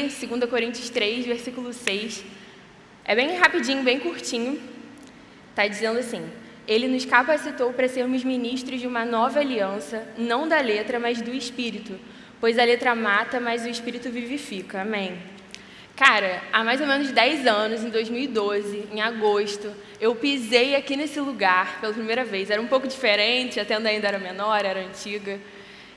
2 Coríntios 3, versículo 6. É bem rapidinho, bem curtinho. Está dizendo assim: Ele nos capacitou para sermos ministros de uma nova aliança, não da letra, mas do Espírito. Pois a letra mata, mas o Espírito vivifica. Amém. Cara, há mais ou menos 10 anos, em 2012, em agosto, eu pisei aqui nesse lugar pela primeira vez. Era um pouco diferente, a tenda ainda era menor, era antiga.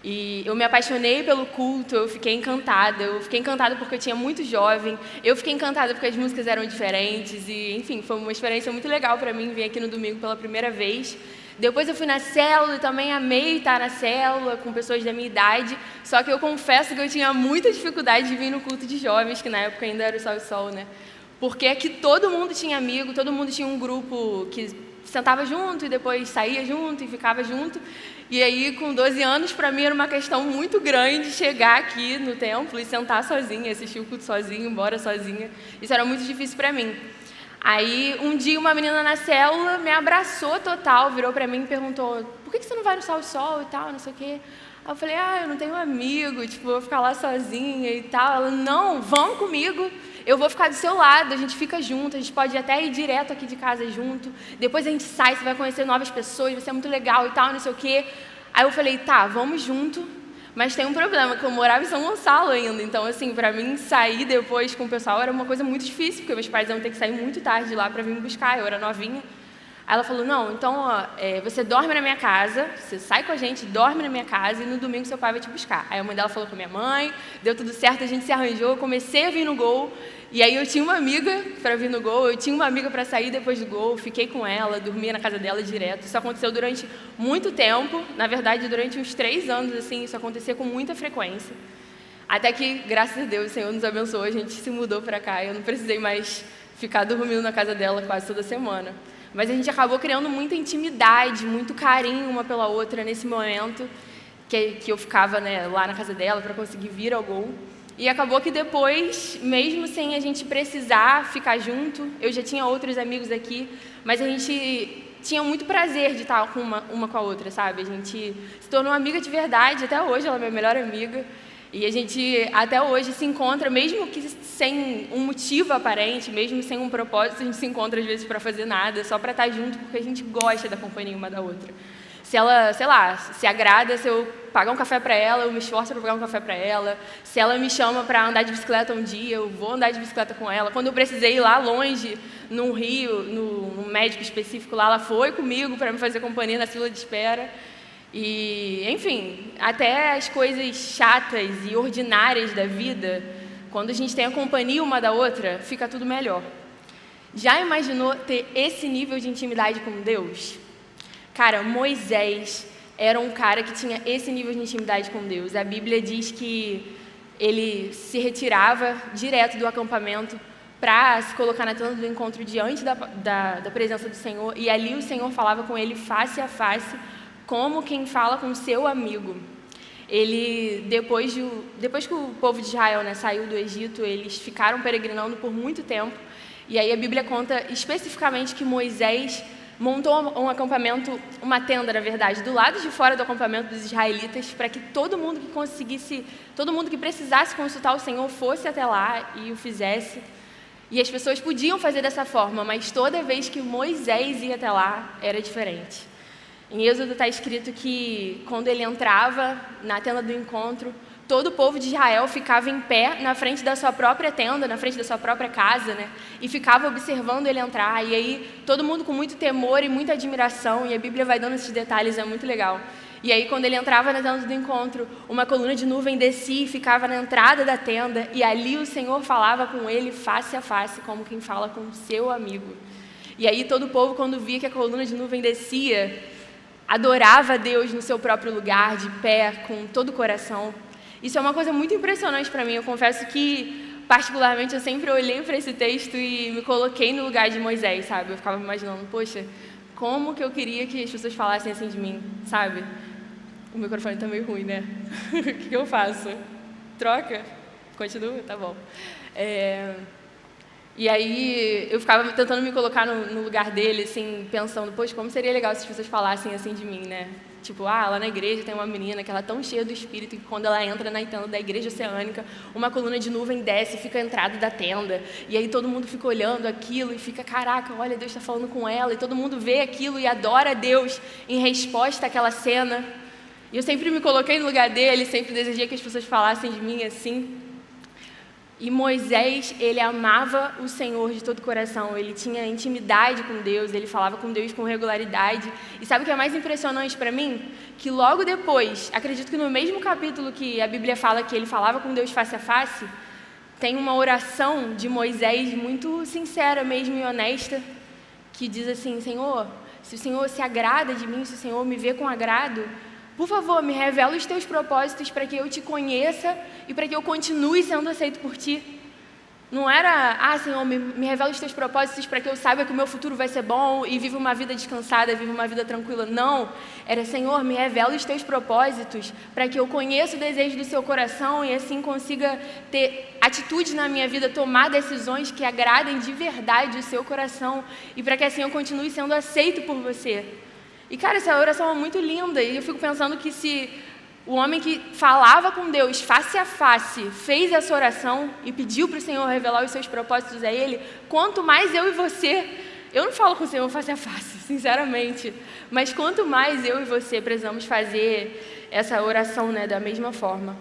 E eu me apaixonei pelo culto, eu fiquei encantada. Eu fiquei encantada porque eu tinha muito jovem. Eu fiquei encantada porque as músicas eram diferentes. E, enfim, foi uma experiência muito legal para mim vir aqui no domingo pela primeira vez. Depois eu fui na célula e também amei estar na célula com pessoas da minha idade. Só que eu confesso que eu tinha muita dificuldade de vir no culto de jovens, que na época ainda era o Sol e Sol, né? Porque aqui todo mundo tinha amigo, todo mundo tinha um grupo que sentava junto e depois saía junto e ficava junto. E aí, com 12 anos, para mim era uma questão muito grande chegar aqui no templo e sentar sozinha, assistir o culto sozinha, embora sozinha. Isso era muito difícil para mim. Aí, um dia, uma menina na célula me abraçou total, virou para mim e perguntou: por que você não vai no Sol e Sol e tal, não sei o quê? Aí eu falei: eu não tenho amigo, tipo, vou ficar lá sozinha e tal. Ela: não, vão comigo. Eu vou ficar do seu lado, a gente fica junto, a gente pode até ir direto aqui de casa junto, depois a gente sai, você vai conhecer novas pessoas, vai ser muito legal e tal, não sei o quê. Aí eu falei: tá, vamos junto, mas tem um problema, que eu morava em São Gonçalo ainda, então assim, pra mim sair depois com o pessoal era uma coisa muito difícil, porque meus pais iam ter que sair muito tarde de lá pra vir me buscar, eu era novinha. Aí ela falou: não, então você dorme na minha casa, você sai com a gente, dorme na minha casa e no domingo seu pai vai te buscar. Aí a mãe dela falou com a minha mãe, deu tudo certo, a gente se arranjou, eu comecei a vir no Gol, e aí eu tinha uma amiga para vir no Gol, eu tinha uma amiga para sair depois do Gol, fiquei com ela, dormia na casa dela direto. Isso aconteceu durante muito tempo, na verdade durante uns 3 anos, assim, isso acontecia com muita frequência. Até que, graças a Deus, o Senhor nos abençoou, a gente se mudou para cá, eu não precisei mais ficar dormindo na casa dela quase toda semana. Mas a gente acabou criando muita intimidade, muito carinho uma pela outra nesse momento que eu ficava, né, lá na casa dela para conseguir vir ao Gol. E acabou que depois, mesmo sem a gente precisar ficar junto, eu já tinha outros amigos aqui, mas a gente tinha muito prazer de estar com uma com a outra, sabe? A gente se tornou amiga de verdade, até hoje ela é minha melhor amiga. E a gente, até hoje, se encontra, mesmo que sem um motivo aparente, mesmo sem um propósito, a gente se encontra às vezes para fazer nada, só para estar junto, porque a gente gosta da companhia uma da outra. Se ela, sei lá, se agrada, se eu pagar um café para ela, eu me esforço para pagar um café para ela. Se ela me chama para andar de bicicleta um dia, eu vou andar de bicicleta com ela. Quando eu precisei ir lá longe, num Rio, num médico específico lá, ela foi comigo para me fazer companhia na fila de espera. E, enfim, até as coisas chatas e ordinárias da vida, quando a gente tem a companhia uma da outra, fica tudo melhor. Já imaginou ter esse nível de intimidade com Deus? Cara, Moisés era um cara que tinha esse nível de intimidade com Deus. A Bíblia diz que ele se retirava direto do acampamento para se colocar na tenda do encontro diante da presença do Senhor, e ali o Senhor falava com ele face a face, como quem fala com seu amigo. Ele, depois que o povo de Israel, né, saiu do Egito, eles ficaram peregrinando por muito tempo. E aí a Bíblia conta especificamente que Moisés montou um acampamento, uma tenda, na verdade, do lado de fora do acampamento dos israelitas, para que todo mundo que precisasse consultar o Senhor fosse até lá e o fizesse. E as pessoas podiam fazer dessa forma, mas toda vez que Moisés ia até lá, era diferente. Em Êxodo está escrito que, quando ele entrava na tenda do encontro, todo o povo de Israel ficava em pé na frente da sua própria tenda, na frente da sua própria casa, né? E ficava observando ele entrar. E aí, todo mundo com muito temor e muita admiração, e a Bíblia vai dando esses detalhes, é muito legal. E aí, quando ele entrava na tenda do encontro, uma coluna de nuvem descia e ficava na entrada da tenda, e ali o Senhor falava com ele face a face, como quem fala com seu amigo. E aí, todo o povo, quando via que a coluna de nuvem descia, adorava a Deus no seu próprio lugar, de pé, com todo o coração. Isso é uma coisa muito impressionante para mim. Eu confesso que, particularmente, eu sempre olhei para esse texto e me coloquei no lugar de Moisés, sabe? Eu ficava me imaginando: poxa, como que eu queria que as pessoas falassem assim de mim, sabe? O microfone tá meio ruim, né? O que eu faço? Troca? Continua? Tá bom. E aí eu ficava tentando me colocar no lugar dele, assim, pensando: poxa, como seria legal se as pessoas falassem assim de mim, né? Tipo, lá na igreja tem uma menina que ela é tão cheia do Espírito que quando ela entra na tenda da igreja oceânica, uma coluna de nuvem desce e fica a entrada da tenda. E aí todo mundo fica olhando aquilo e fica, caraca, olha, Deus está falando com ela. E todo mundo vê aquilo e adora a Deus em resposta àquela cena. E eu sempre me coloquei no lugar dele, sempre desejei que as pessoas falassem de mim assim. E Moisés, ele amava o Senhor de todo o coração, ele tinha intimidade com Deus, ele falava com Deus com regularidade. E sabe o que é mais impressionante para mim? Que logo depois, acredito que no mesmo capítulo que a Bíblia fala que ele falava com Deus face a face, tem uma oração de Moisés muito sincera mesmo e honesta, que diz assim, Senhor, se o Senhor se agrada de mim, se o Senhor me vê com agrado, por favor, me revela os teus propósitos para que eu te conheça e para que eu continue sendo aceito por ti. Não era, Senhor, me revela os teus propósitos para que eu saiba que o meu futuro vai ser bom e viva uma vida descansada, viva uma vida tranquila. Não, era, Senhor, me revela os teus propósitos para que eu conheça o desejo do seu coração e assim consiga ter atitude na minha vida, tomar decisões que agradem de verdade o seu coração e para que assim eu continue sendo aceito por você. E, cara, essa oração é muito linda e eu fico pensando que se o homem que falava com Deus face a face fez essa oração e pediu para o Senhor revelar os seus propósitos a Ele, quanto mais eu e você, eu não falo com o Senhor face a face, sinceramente, mas quanto mais eu e você precisamos fazer essa oração, né, da mesma forma.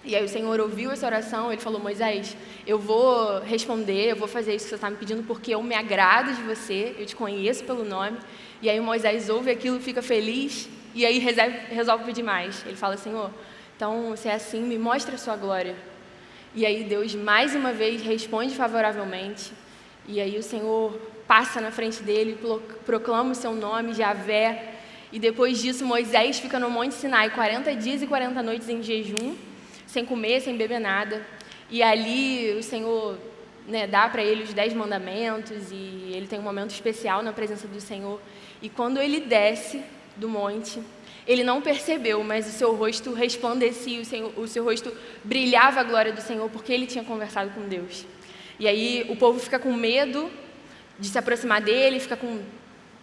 E aí o Senhor ouviu essa oração, Ele falou, Moisés, eu vou responder, eu vou fazer isso que você está me pedindo porque eu me agrado de você, eu te conheço pelo nome. E aí Moisés ouve aquilo, fica feliz e aí resolve pedir mais. Ele fala, Senhor, então se é assim, me mostra a sua glória. E aí Deus mais uma vez responde favoravelmente. E aí o Senhor passa na frente dele, proclama o seu nome, Javé. E depois disso Moisés fica no Monte Sinai 40 dias e 40 noites em jejum, sem comer, sem beber nada. E ali o Senhor, né, dá para ele os 10 mandamentos e ele tem um momento especial na presença do Senhor. E quando ele desce do monte, ele não percebeu, mas o seu rosto resplandecia, o seu rosto brilhava a glória do Senhor, porque ele tinha conversado com Deus. E aí o povo fica com medo de se aproximar dele, fica com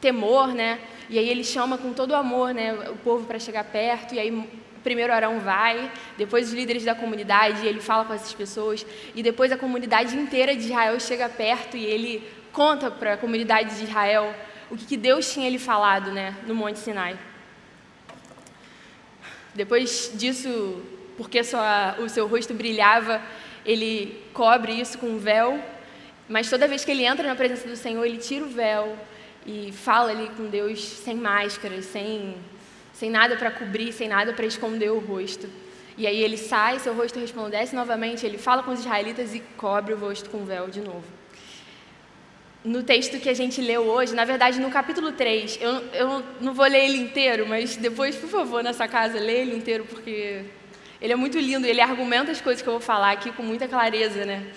temor, né? E aí ele chama com todo o amor, né, o povo para chegar perto, e aí primeiro Arão vai, depois os líderes da comunidade, ele fala com essas pessoas, e depois a comunidade inteira de Israel chega perto e ele conta para a comunidade de Israel o que Deus tinha lhe falado, né, no Monte Sinai. Depois disso, porque o seu rosto brilhava, ele cobre isso com um véu, mas toda vez que ele entra na presença do Senhor, ele tira o véu e fala ali com Deus sem máscaras, sem nada para cobrir, sem nada para esconder o rosto. E aí ele sai, seu rosto resplandece novamente, ele fala com os israelitas e cobre o rosto com o véu de novo. No texto que a gente leu hoje, na verdade no capítulo 3, eu não vou ler ele inteiro, mas depois, por favor, na sua casa, lê ele inteiro, porque ele é muito lindo, ele argumenta as coisas que eu vou falar aqui com muita clareza, né?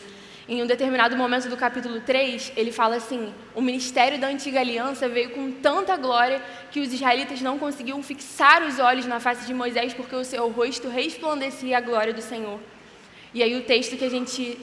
Em um determinado momento do capítulo 3, ele fala assim, o ministério da antiga aliança veio com tanta glória que os israelitas não conseguiam fixar os olhos na face de Moisés porque o seu rosto resplandecia a glória do Senhor. E aí o texto que a gente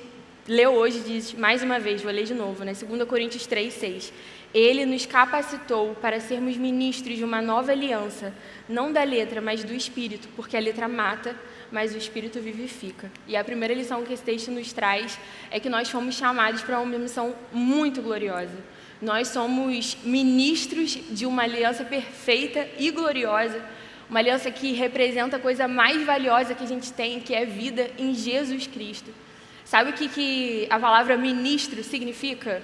leu hoje diz, mais uma vez, vou ler de novo, né? 2 Coríntios 3, 6. Ele nos capacitou para sermos ministros de uma nova aliança, não da letra, mas do Espírito, porque a letra mata, mas o Espírito vivifica. E a primeira lição que esse texto nos traz é que nós fomos chamados para uma missão muito gloriosa. Nós somos ministros de uma aliança perfeita e gloriosa, uma aliança que representa a coisa mais valiosa que a gente tem, que é vida em Jesus Cristo. Sabe o que a palavra ministro significa?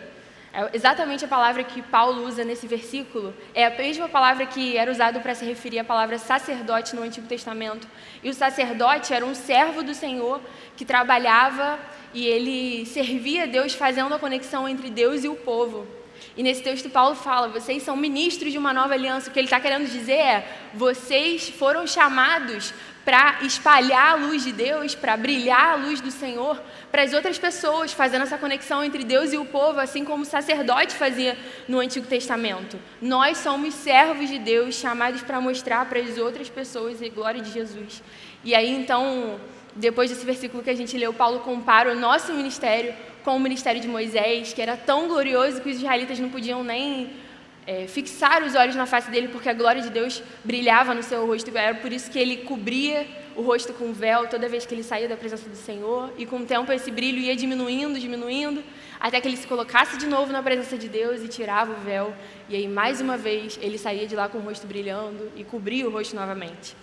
É exatamente a palavra que Paulo usa nesse versículo. É a mesma palavra que era usada para se referir à palavra sacerdote no Antigo Testamento. E o sacerdote era um servo do Senhor que trabalhava e ele servia a Deus fazendo a conexão entre Deus e o povo. E nesse texto Paulo fala, vocês são ministros de uma nova aliança. O que ele está querendo dizer é, vocês foram chamados para espalhar a luz de Deus, para brilhar a luz do Senhor para as outras pessoas, fazendo essa conexão entre Deus e o povo, assim como o sacerdote fazia no Antigo Testamento. Nós somos servos de Deus, chamados para mostrar para as outras pessoas a glória de Jesus. E aí, então, depois desse versículo que a gente leu, Paulo compara o nosso ministério com o ministério de Moisés, que era tão glorioso que os israelitas não podiam nem fixar os olhos na face dele, porque a glória de Deus brilhava no seu rosto. Era por isso que ele cobria o rosto com véu toda vez que ele saía da presença do Senhor. E com o tempo esse brilho ia diminuindo, até que ele se colocasse de novo na presença de Deus e tirava o véu. E aí, mais uma vez, ele saía de lá com o rosto brilhando e cobria o rosto novamente.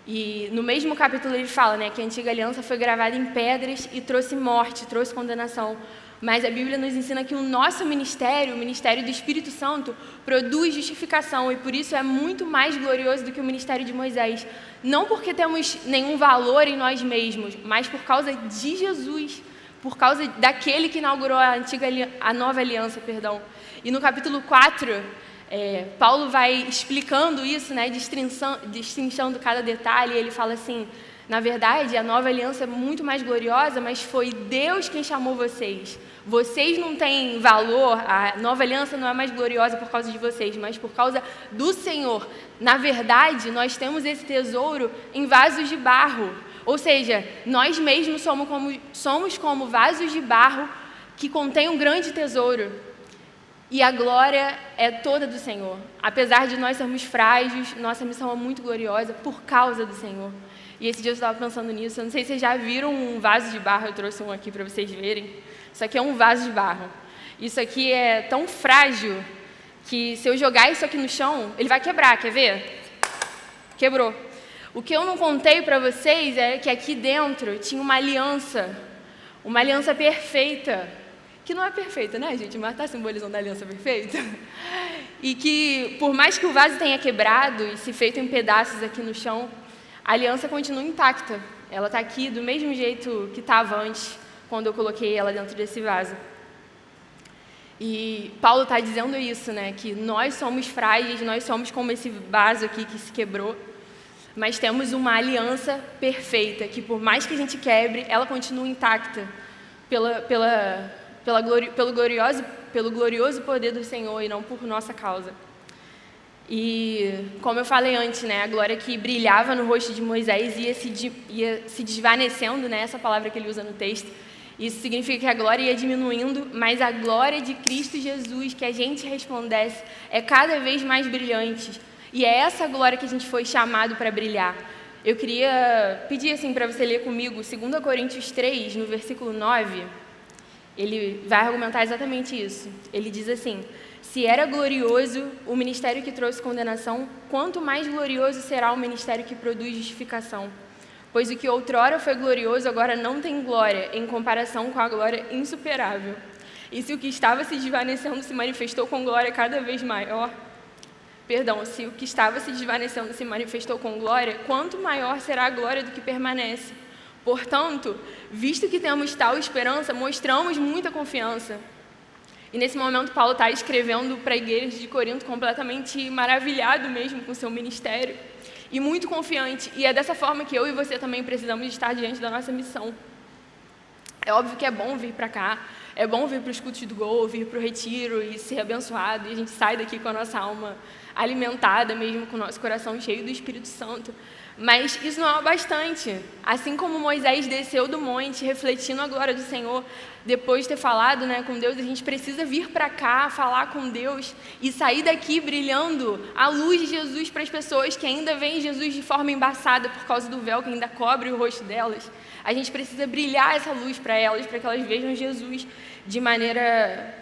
E no mesmo capítulo ele fala, né, que a antiga aliança foi gravada em pedras e trouxe morte, trouxe condenação. Mas a Bíblia nos ensina que o nosso ministério, o ministério do Espírito Santo, produz justificação e por isso é muito mais glorioso do que o ministério de Moisés. Não porque temos nenhum valor em nós mesmos, mas por causa de Jesus, por causa daquele que inaugurou a nova aliança, perdão. E no capítulo 4, Paulo vai explicando isso, né, destrinchando cada detalhe. Ele fala assim: na verdade, a nova aliança é muito mais gloriosa, mas foi Deus quem chamou vocês. Vocês não têm valor, a nova aliança não é mais gloriosa por causa de vocês, mas por causa do Senhor. Na verdade, nós temos esse tesouro em vasos de barro. Ou seja, nós mesmos somos como vasos de barro que contêm um grande tesouro. E a glória é toda do Senhor. Apesar de nós sermos frágeis, nossa missão é muito gloriosa por causa do Senhor. E esse dia eu estava pensando nisso. Eu não sei se vocês já viram um vaso de barro. Eu trouxe um aqui para vocês verem. Isso aqui é um vaso de barro. Isso aqui é tão frágil que se eu jogar isso aqui no chão, ele vai quebrar. Quer ver? Quebrou. O que eu não contei para vocês é que aqui dentro tinha uma aliança perfeita. Que não é perfeita, né, gente? Mas está simbolizando a aliança perfeita. E que, por mais que o vaso tenha quebrado e se feito em pedaços aqui no chão, a aliança continua intacta. Ela está aqui do mesmo jeito que estava antes, quando eu coloquei ela dentro desse vaso. E Paulo está dizendo isso, né? Que nós somos frágeis, nós somos como esse vaso aqui que se quebrou, mas temos uma aliança perfeita, que por mais que a gente quebre, ela continua intacta pelo glorioso poder do Senhor e não por nossa causa. E, como eu falei antes, né, a glória que brilhava no rosto de Moisés ia se desvanecendo, né, essa palavra que ele usa no texto. Isso significa que a glória ia diminuindo, mas a glória de Cristo Jesus, que a gente resplandece, é cada vez mais brilhante. E é essa glória que a gente foi chamado para brilhar. Eu queria pedir assim, para você ler comigo 2 Coríntios 3, no versículo 9. Ele vai argumentar exatamente isso. Ele diz assim: se era glorioso o ministério que trouxe condenação, quanto mais glorioso será o ministério que produz justificação. Pois o que outrora foi glorioso, agora não tem glória, em comparação com a glória insuperável. E se o que estava se desvanecendo se manifestou com glória cada vez maior, se o que estava se desvanecendo se manifestou com glória, quanto maior será a glória do que permanece. Portanto, visto que temos tal esperança, mostramos muita confiança. E nesse momento Paulo está escrevendo para a igreja de Corinto completamente maravilhado mesmo com o seu ministério e muito confiante. E é dessa forma que eu e você também precisamos estar diante da nossa missão. É óbvio que é bom vir para cá, é bom vir para os cultos do Gol, vir para o retiro e ser abençoado. E a gente sai daqui com a nossa alma alimentada mesmo, com o nosso coração cheio do Espírito Santo. Mas isso não é o bastante. Assim como Moisés desceu do monte refletindo a glória do Senhor, depois de ter falado, né, com Deus, a gente precisa vir para cá, falar com Deus e sair daqui brilhando a luz de Jesus para as pessoas que ainda veem Jesus de forma embaçada por causa do véu que ainda cobre o rosto delas. A gente precisa brilhar essa luz para elas, para que elas vejam Jesus de maneira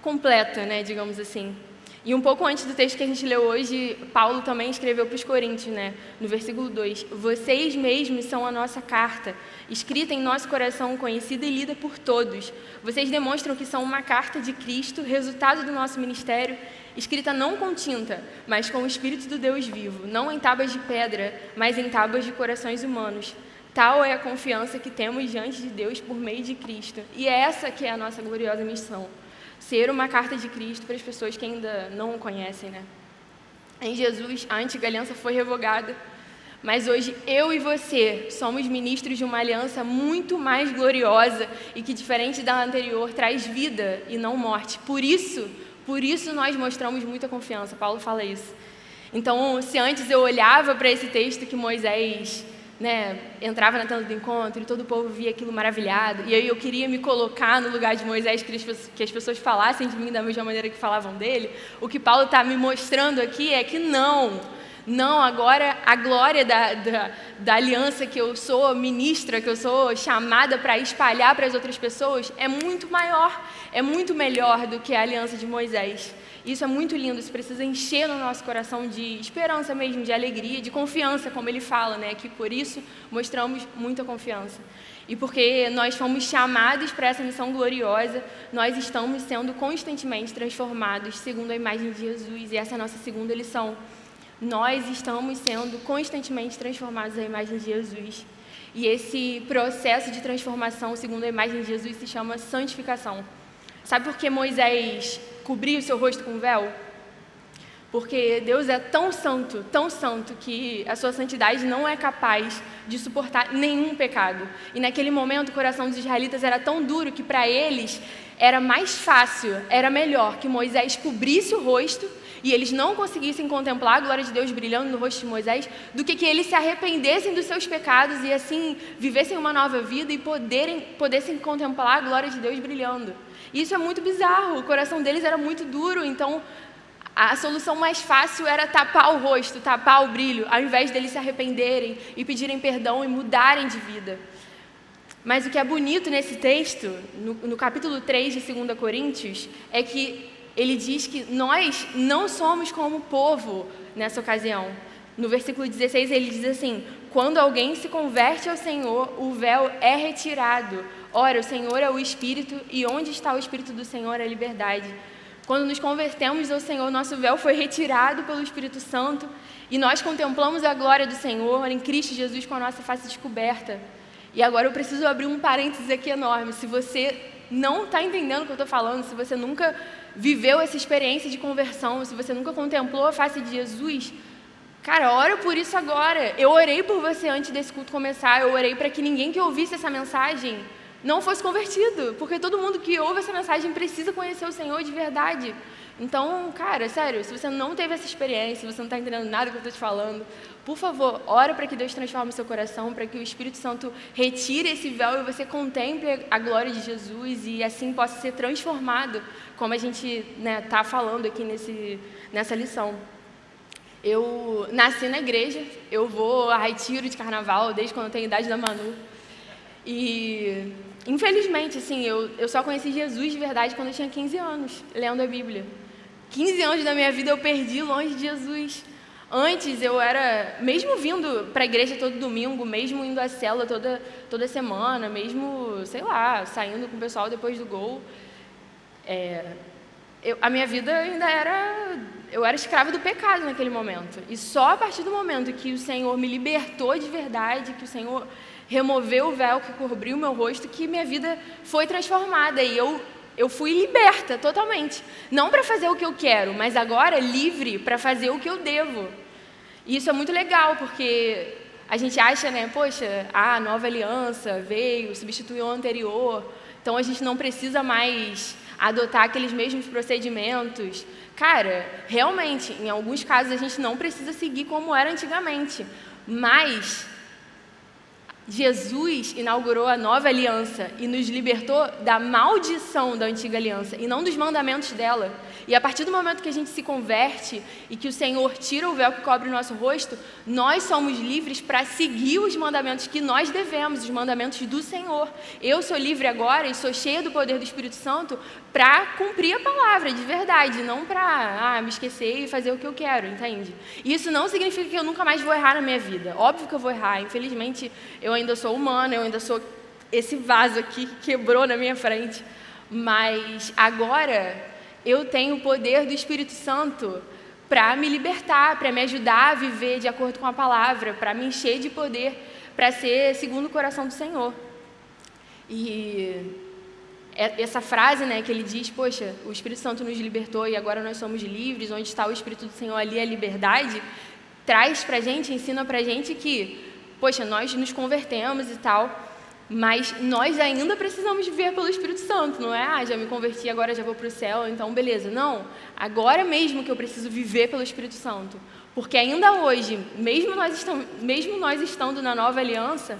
completa, né, digamos assim. E um pouco antes do texto que a gente leu hoje, Paulo também escreveu para os Coríntios, né? No versículo 2, vocês mesmos são a nossa carta, escrita em nosso coração, conhecida e lida por todos. Vocês demonstram que são uma carta de Cristo, resultado do nosso ministério, escrita não com tinta, mas com o Espírito do Deus vivo, não em tábuas de pedra, mas em tábuas de corações humanos. Tal é a confiança que temos diante de Deus por meio de Cristo. E é essa que é a nossa gloriosa missão. Ser uma carta de Cristo para as pessoas que ainda não o conhecem, né? Em Jesus, a antiga aliança foi revogada, mas hoje eu e você somos ministros de uma aliança muito mais gloriosa e que, diferente da anterior, traz vida e não morte. Por isso nós mostramos muita confiança. Paulo fala isso. Então, se antes eu olhava para esse texto que Moisés né, entrava na tenda do encontro e todo o povo via aquilo maravilhado, e aí eu queria me colocar no lugar de Moisés, que as pessoas falassem de mim da mesma maneira que falavam dele. O que Paulo está me mostrando aqui é que não, agora a glória da aliança que eu sou ministra, que eu sou chamada para espalhar para as outras pessoas, é muito maior, é muito melhor do que a aliança de Moisés. Isso é muito lindo, isso precisa encher no nosso coração de esperança mesmo, de alegria, de confiança, como ele fala, né? Que por isso mostramos muita confiança. E porque nós fomos chamados para essa missão gloriosa, nós estamos sendo constantemente transformados segundo a imagem de Jesus, e essa é a nossa segunda lição. Nós estamos sendo constantemente transformados à imagem de Jesus. E esse processo de transformação segundo a imagem de Jesus se chama santificação. Sabe por que Moisés cobria o seu rosto com véu? Porque Deus é tão santo, que a sua santidade não é capaz de suportar nenhum pecado. E naquele momento o coração dos israelitas era tão duro que para eles era mais fácil, era melhor que Moisés cobrisse o rosto e eles não conseguissem contemplar a glória de Deus brilhando no rosto de Moisés, do que eles se arrependessem dos seus pecados e assim vivessem uma nova vida e pudessem contemplar a glória de Deus brilhando. E isso é muito bizarro, o coração deles era muito duro, então a solução mais fácil era tapar o rosto, tapar o brilho, ao invés deles se arrependerem e pedirem perdão e mudarem de vida. Mas o que é bonito nesse texto, no capítulo 3 de 2 Coríntios, é que ele diz que nós não somos como povo nessa ocasião. No versículo 16 ele diz assim: quando alguém se converte ao Senhor, o véu é retirado. Ora, o Senhor é o Espírito, e onde está o Espírito do Senhor é a liberdade. Quando nos convertemos ao Senhor, nosso véu foi retirado pelo Espírito Santo e nós contemplamos a glória do Senhor em Cristo Jesus com a nossa face descoberta. E agora eu preciso abrir um parênteses aqui enorme. Se você não está entendendo o que eu estou falando, se você nunca viveu essa experiência de conversão, se você nunca contemplou a face de Jesus, cara, ora por isso agora. Eu orei por você antes desse culto começar, eu orei para que ninguém que ouvisse essa mensagem não fosse convertido, porque todo mundo que ouve essa mensagem precisa conhecer o Senhor de verdade. Então, cara, sério, se você não teve essa experiência, se você não está entendendo nada que eu estou te falando, por favor, ora para que Deus transforme o seu coração, para que o Espírito Santo retire esse véu e você contemple a glória de Jesus e assim possa ser transformado, como a gente está falando aqui nessa lição. Eu nasci na igreja, eu vou a retiro de carnaval desde quando eu tenho a idade da Manu. E, infelizmente, assim, eu só conheci Jesus de verdade quando eu tinha 15 anos, lendo a Bíblia. 15 anos da minha vida eu perdi longe de Jesus. Antes eu era, mesmo vindo para a igreja todo domingo, mesmo indo à célula toda semana, mesmo, sei lá, saindo com o pessoal depois do gol, a minha vida ainda eu era escrava do pecado naquele momento. E só a partir do momento que o Senhor me libertou de verdade, que o Senhor removeu o véu que cobriu o meu rosto, que minha vida foi transformada e eu fui liberta totalmente. Não para fazer o que eu quero, mas agora livre para fazer o que eu devo. E isso é muito legal, porque a gente acha, né, poxa, a nova aliança veio, substituiu a anterior, então a gente não precisa mais adotar aqueles mesmos procedimentos. Cara, realmente, em alguns casos a gente não precisa seguir como era antigamente, mas Jesus inaugurou a nova aliança e nos libertou da maldição da antiga aliança e não dos mandamentos dela. E a partir do momento que a gente se converte e que o Senhor tira o véu que cobre o nosso rosto, nós somos livres para seguir os mandamentos que nós devemos, os mandamentos do Senhor. Eu sou livre agora e sou cheia do poder do Espírito Santo para cumprir a palavra de verdade, não para me esquecer e fazer o que eu quero, entende? E isso não significa que eu nunca mais vou errar na minha vida. Óbvio que eu vou errar, infelizmente eu ainda sou humana, eu ainda sou esse vaso aqui que quebrou na minha frente, mas agora eu tenho o poder do Espírito Santo para me libertar, para me ajudar a viver de acordo com a palavra, para me encher de poder, para ser segundo o coração do Senhor. E essa frase, né, que ele diz, poxa, o Espírito Santo nos libertou e agora nós somos livres, onde está o Espírito do Senhor, ali é a liberdade, traz para a gente, ensina para a gente que, poxa, nós nos convertemos e tal, mas nós ainda precisamos viver pelo Espírito Santo, não é? Já me converti, agora já vou para o céu, então beleza. Não, agora mesmo que eu preciso viver pelo Espírito Santo. Porque ainda hoje, mesmo nós estando na nova aliança,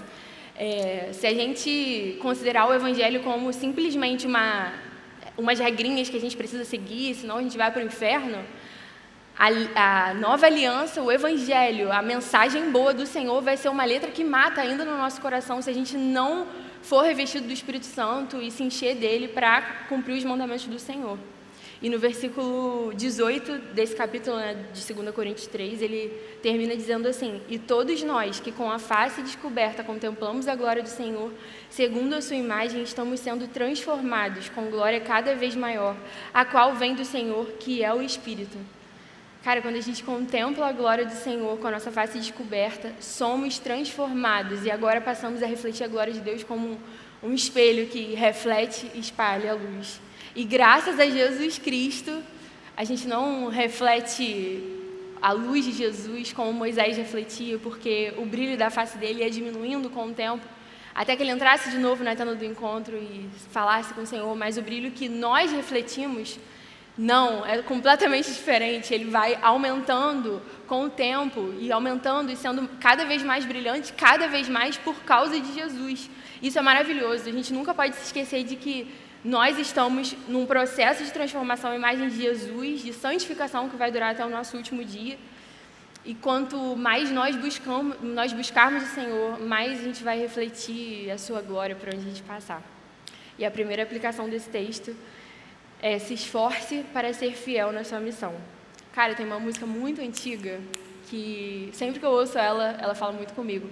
se a gente considerar o Evangelho como simplesmente umas regrinhas que a gente precisa seguir, senão a gente vai para o inferno, a nova aliança, o Evangelho, a mensagem boa do Senhor vai ser uma letra que mata ainda no nosso coração se a gente não for revestido do Espírito Santo e se encher dele para cumprir os mandamentos do Senhor. E no versículo 18 desse capítulo, de 2 Coríntios 3, ele termina dizendo assim: e todos nós que com a face descoberta contemplamos a glória do Senhor, segundo a sua imagem, estamos sendo transformados com glória cada vez maior, a qual vem do Senhor, que é o Espírito. Cara, quando a gente contempla a glória do Senhor com a nossa face descoberta, somos transformados e agora passamos a refletir a glória de Deus como um espelho que reflete e espalha a luz. E graças a Jesus Cristo, a gente não reflete a luz de Jesus como Moisés refletia, porque o brilho da face dele ia diminuindo com o tempo, até que ele entrasse de novo na tenda do encontro e falasse com o Senhor, mas o brilho que nós refletimos, não, é completamente diferente. Ele vai aumentando com o tempo e aumentando e sendo cada vez mais brilhante, cada vez mais por causa de Jesus. Isso é maravilhoso. A gente nunca pode se esquecer de que nós estamos num processo de transformação à imagem de Jesus, de santificação que vai durar até o nosso último dia. E quanto mais nós buscarmos o Senhor, mais a gente vai refletir a sua glória por onde a gente passar. E a primeira aplicação desse texto se esforce para ser fiel na sua missão. Cara, tem uma música muito antiga que sempre que eu ouço ela fala muito comigo.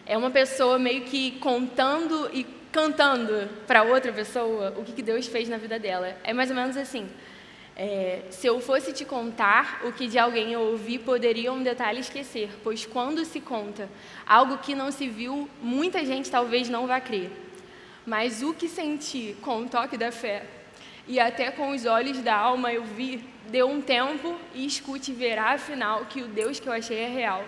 É uma pessoa meio que contando e cantando para outra pessoa o que Deus fez na vida dela. É mais ou menos assim: se eu fosse te contar o que de alguém eu ouvi, poderia um detalhe esquecer, pois quando se conta algo que não se viu, muita gente talvez não vá crer. Mas o que senti com o toque da fé e até com os olhos da alma eu vi, deu um tempo e escute e verá afinal que o Deus que eu achei é real.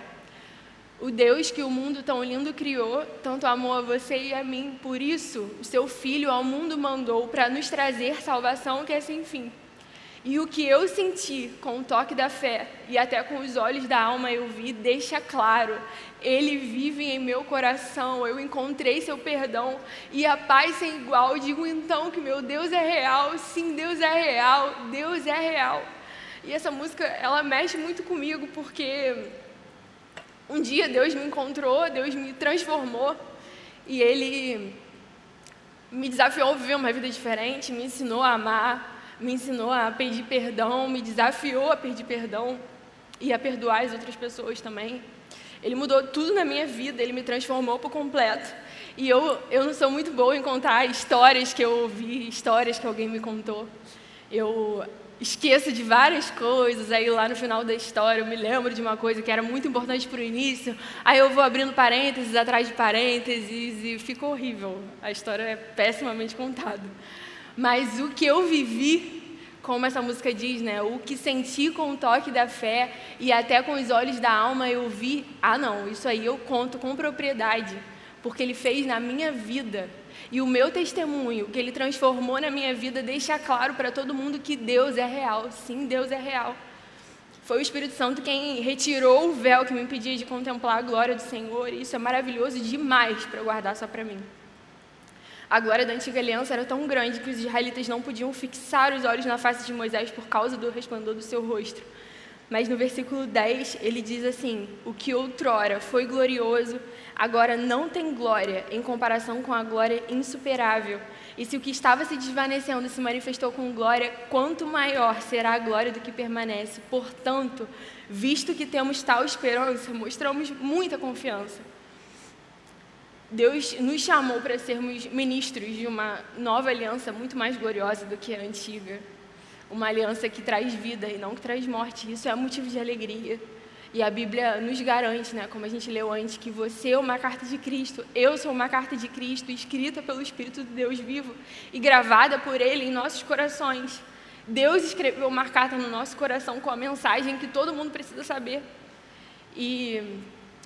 O Deus que o mundo tão lindo criou, tanto amou a você e a mim, por isso o seu Filho ao mundo mandou para nos trazer salvação que é sem fim. E o que eu senti com o toque da fé e até com os olhos da alma eu vi, deixa claro, Ele vive em meu coração, eu encontrei seu perdão e a paz sem igual. Digo então que meu Deus é real, sim, Deus é real, Deus é real. E essa música, ela mexe muito comigo porque um dia Deus me encontrou, Deus me transformou e Ele me desafiou a viver uma vida diferente, me ensinou a amar, me ensinou a pedir perdão, me desafiou a pedir perdão e a perdoar as outras pessoas também. Ele mudou tudo na minha vida, Ele me transformou por completo. E eu não sou muito boa em contar histórias que eu ouvi, histórias que alguém me contou. Eu esqueço de várias coisas, aí lá no final da história eu me lembro de uma coisa que era muito importante para o início, aí eu vou abrindo parênteses atrás de parênteses e fica horrível. A história é pessimamente contada. Mas o que eu vivi, como essa música diz, né? O que senti com o toque da fé e até com os olhos da alma eu vi, não, isso aí eu conto com propriedade, porque Ele fez na minha vida. E o meu testemunho, que Ele transformou na minha vida, deixa claro para todo mundo que Deus é real. Sim, Deus é real. Foi o Espírito Santo quem retirou o véu que me impedia de contemplar a glória do Senhor. E isso é maravilhoso demais para eu guardar só para mim. A glória da antiga aliança era tão grande que os israelitas não podiam fixar os olhos na face de Moisés por causa do resplendor do seu rosto. Mas no versículo 10, ele diz assim: o que outrora foi glorioso, agora não tem glória em comparação com a glória insuperável. E se o que estava se desvanecendo se manifestou com glória, quanto maior será a glória do que permanece. Portanto, visto que temos tal esperança, mostramos muita confiança. Deus nos chamou para sermos ministros de uma nova aliança muito mais gloriosa do que a antiga. Uma aliança que traz vida e não que traz morte. Isso é motivo de alegria. E a Bíblia nos garante, né, como a gente leu antes, que você é uma carta de Cristo. Eu sou uma carta de Cristo, escrita pelo Espírito de Deus vivo e gravada por Ele em nossos corações. Deus escreveu uma carta no nosso coração com a mensagem que todo mundo precisa saber. E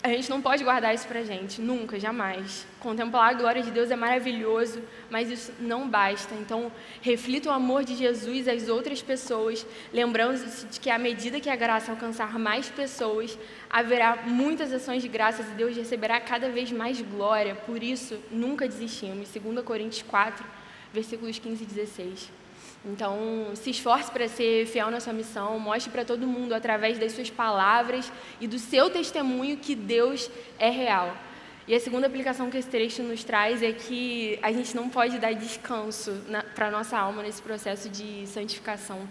A gente não pode guardar isso pra gente, nunca, jamais. Contemplar a glória de Deus é maravilhoso, mas isso não basta. Então, reflita o amor de Jesus às outras pessoas, lembrando-se de que à medida que a graça alcançar mais pessoas, haverá muitas ações de graças e Deus receberá cada vez mais glória. Por isso, nunca desistimos. 2 Coríntios 4, versículos 15 e 16. Então, se esforce para ser fiel na sua missão, mostre para todo mundo, através das suas palavras e do seu testemunho, que Deus é real. E a segunda aplicação que esse trecho nos traz é que a gente não pode dar descanso para a nossa alma nesse processo de santificação.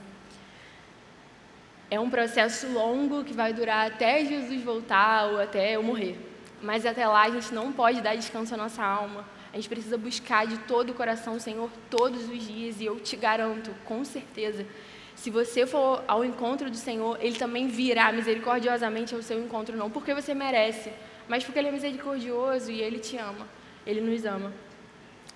É um processo longo que vai durar até Jesus voltar ou até eu morrer. Mas até lá a gente não pode dar descanso à nossa alma. A gente precisa buscar de todo o coração o Senhor todos os dias, e eu te garanto, com certeza, se você for ao encontro do Senhor, Ele também virá misericordiosamente ao seu encontro, não porque você merece, mas porque Ele é misericordioso e Ele te ama, Ele nos ama.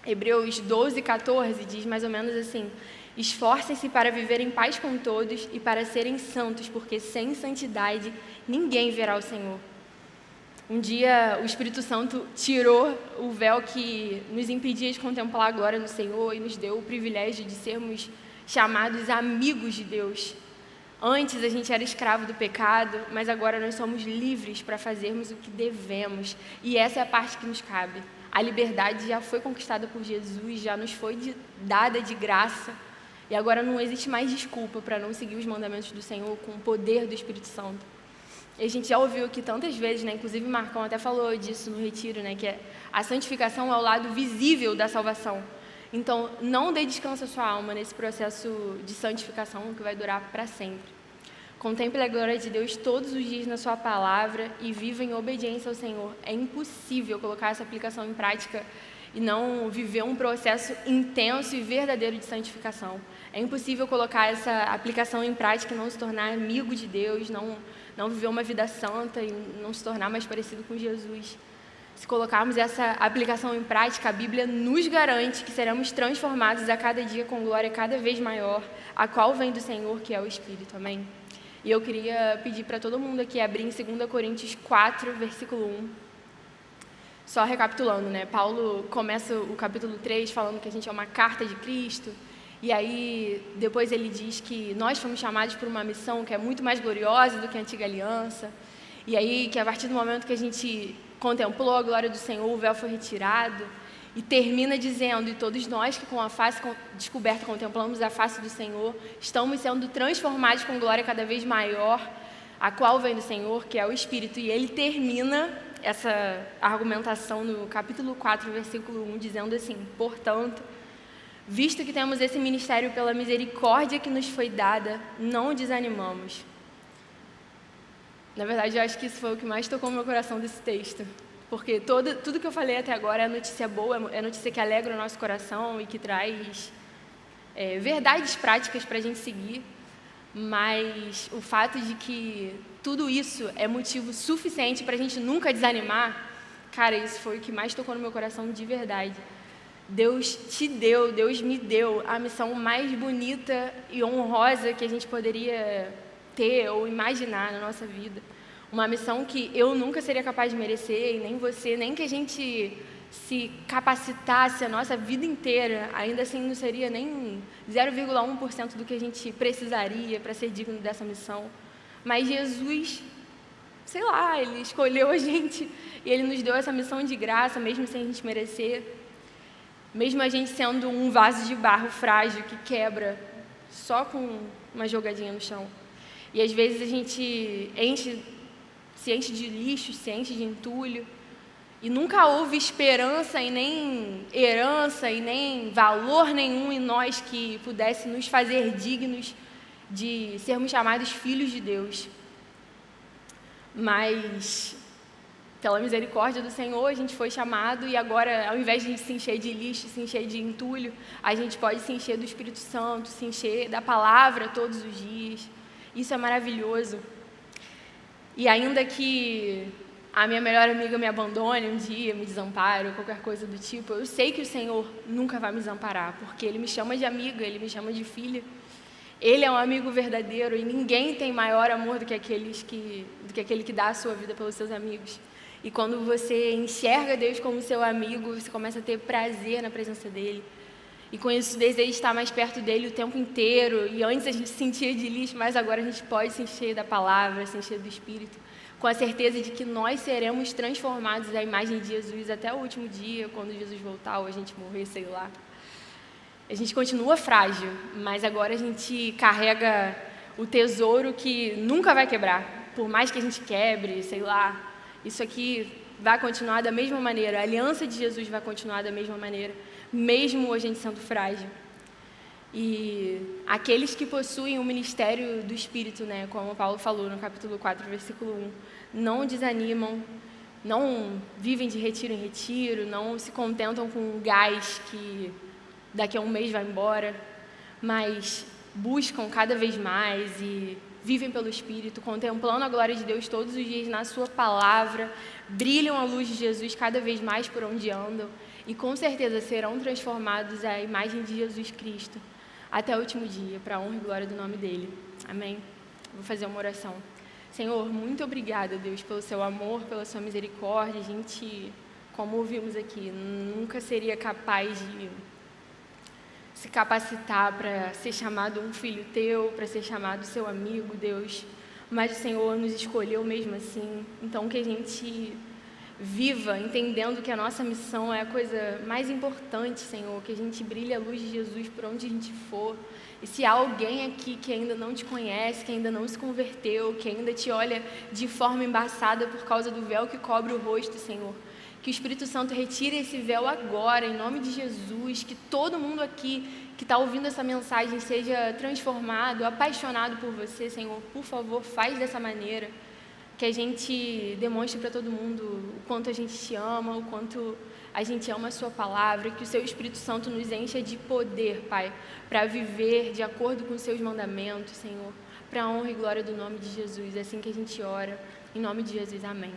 Hebreus 12, 14 diz mais ou menos assim: esforcem-se para viver em paz com todos e para serem santos, porque sem santidade ninguém verá o Senhor. Um dia o Espírito Santo tirou o véu que nos impedia de contemplar a glória do Senhor e nos deu o privilégio de sermos chamados amigos de Deus. Antes a gente era escravo do pecado, mas agora nós somos livres para fazermos o que devemos. E essa é a parte que nos cabe. A liberdade já foi conquistada por Jesus, já nos foi dada de graça. E agora não existe mais desculpa para não seguir os mandamentos do Senhor com o poder do Espírito Santo. E a gente já ouviu aqui tantas vezes, né? Inclusive Marcão até falou disso no retiro, né? Que a santificação é o lado visível da salvação. Então, não dê descanso à sua alma nesse processo de santificação que vai durar para sempre. Contemple a glória de Deus todos os dias na sua palavra e viva em obediência ao Senhor. É impossível colocar essa aplicação em prática e não viver um processo intenso e verdadeiro de santificação. É impossível colocar essa aplicação em prática e não se tornar amigo de Deus, não viver uma vida santa e não se tornar mais parecido com Jesus. Se colocarmos essa aplicação em prática, a Bíblia nos garante que seremos transformados a cada dia com glória cada vez maior, a qual vem do Senhor, que é o Espírito. Amém? E eu queria pedir para todo mundo aqui abrir em 2 Coríntios 4, versículo 1. Só recapitulando, né? Paulo começa o capítulo 3 falando que a gente é uma carta de Cristo. E aí, depois ele diz que nós fomos chamados por uma missão que é muito mais gloriosa do que a antiga aliança. E aí, que a partir do momento que a gente contemplou a glória do Senhor, o véu foi retirado. E termina dizendo: e todos nós que com a face descoberta contemplamos a face do Senhor, estamos sendo transformados com glória cada vez maior, a qual vem do Senhor, que é o Espírito. E ele termina essa argumentação no capítulo 4, versículo 1, dizendo assim: portanto, visto que temos esse ministério pela misericórdia que nos foi dada, não desanimamos. Na verdade, eu acho que isso foi o que mais tocou meu coração desse texto. Porque tudo que eu falei até agora é notícia boa, é notícia que alegra o nosso coração e que traz verdades práticas para a gente seguir. Mas o fato de que tudo isso é motivo suficiente para a gente nunca desanimar, cara, isso foi o que mais tocou no meu coração de verdade. Deus me deu a missão mais bonita e honrosa que a gente poderia ter ou imaginar na nossa vida. Uma missão que eu nunca seria capaz de merecer, e nem você, nem que a gente se capacitasse a nossa vida inteira, ainda assim não seria nem 0,1% do que a gente precisaria para ser digno dessa missão. Mas Jesus, sei lá, Ele escolheu a gente e Ele nos deu essa missão de graça, mesmo sem a gente merecer. Mesmo a gente sendo um vaso de barro frágil que quebra só com uma jogadinha no chão. E às vezes a gente se enche de lixo, se enche de entulho, e nunca houve esperança e nem herança e nem valor nenhum em nós que pudesse nos fazer dignos de sermos chamados filhos de Deus. Mas, pela misericórdia do Senhor, a gente foi chamado e agora, ao invés de a gente se encher de lixo, se encher de entulho, a gente pode se encher do Espírito Santo, se encher da palavra todos os dias. Isso é maravilhoso. E ainda que a minha melhor amiga me abandone um dia, me desampare ou qualquer coisa do tipo, eu sei que o Senhor nunca vai me desamparar, porque Ele me chama de amiga, Ele me chama de filha. Ele é um amigo verdadeiro e ninguém tem maior amor do que aquele que dá a sua vida pelos seus amigos. E quando você enxerga Deus como seu amigo, você começa a ter prazer na presença dele. E com isso, deseja estar mais perto dele o tempo inteiro. E antes a gente se enchia de lixo, mas agora a gente pode se encher da palavra, se encher do Espírito, com a certeza de que nós seremos transformados à imagem de Jesus até o último dia, quando Jesus voltar ou a gente morrer, sei lá. A gente continua frágil, mas agora a gente carrega o tesouro que nunca vai quebrar. Por mais que a gente quebre, sei lá, isso aqui vai continuar da mesma maneira. A aliança de Jesus vai continuar da mesma maneira, mesmo a gente sendo frágil. E aqueles que possuem o ministério do Espírito, né, como Paulo falou no capítulo 4, versículo 1, não desanimam, não vivem de retiro em retiro, não se contentam com um gás que daqui a um mês vai embora, mas buscam cada vez mais e vivem pelo Espírito, contemplando a glória de Deus todos os dias na sua palavra, brilham a luz de Jesus cada vez mais por onde andam e com certeza serão transformados à imagem de Jesus Cristo até o último dia, para a honra e glória do nome dele. Amém? Vou fazer uma oração. Senhor, muito obrigada, Deus, pelo seu amor, pela sua misericórdia. A gente, como ouvimos aqui, nunca seria capaz de se capacitar para ser chamado um filho teu, para ser chamado seu amigo, Deus. Mas o Senhor nos escolheu mesmo assim. Então, que a gente viva entendendo que a nossa missão é a coisa mais importante, Senhor. Que a gente brilhe a luz de Jesus por onde a gente for. E se há alguém aqui que ainda não te conhece, que ainda não se converteu, que ainda te olha de forma embaçada por causa do véu que cobre o rosto, Senhor, que o Espírito Santo retire esse véu agora, em nome de Jesus, que todo mundo aqui que está ouvindo essa mensagem seja transformado, apaixonado por você, Senhor. Por favor, faz dessa maneira, que a gente demonstre para todo mundo o quanto a gente te ama, o quanto a gente ama a sua palavra, que o seu Espírito Santo nos encha de poder, Pai, para viver de acordo com os seus mandamentos, Senhor, para a honra e glória do nome de Jesus. É assim que a gente ora, em nome de Jesus, amém.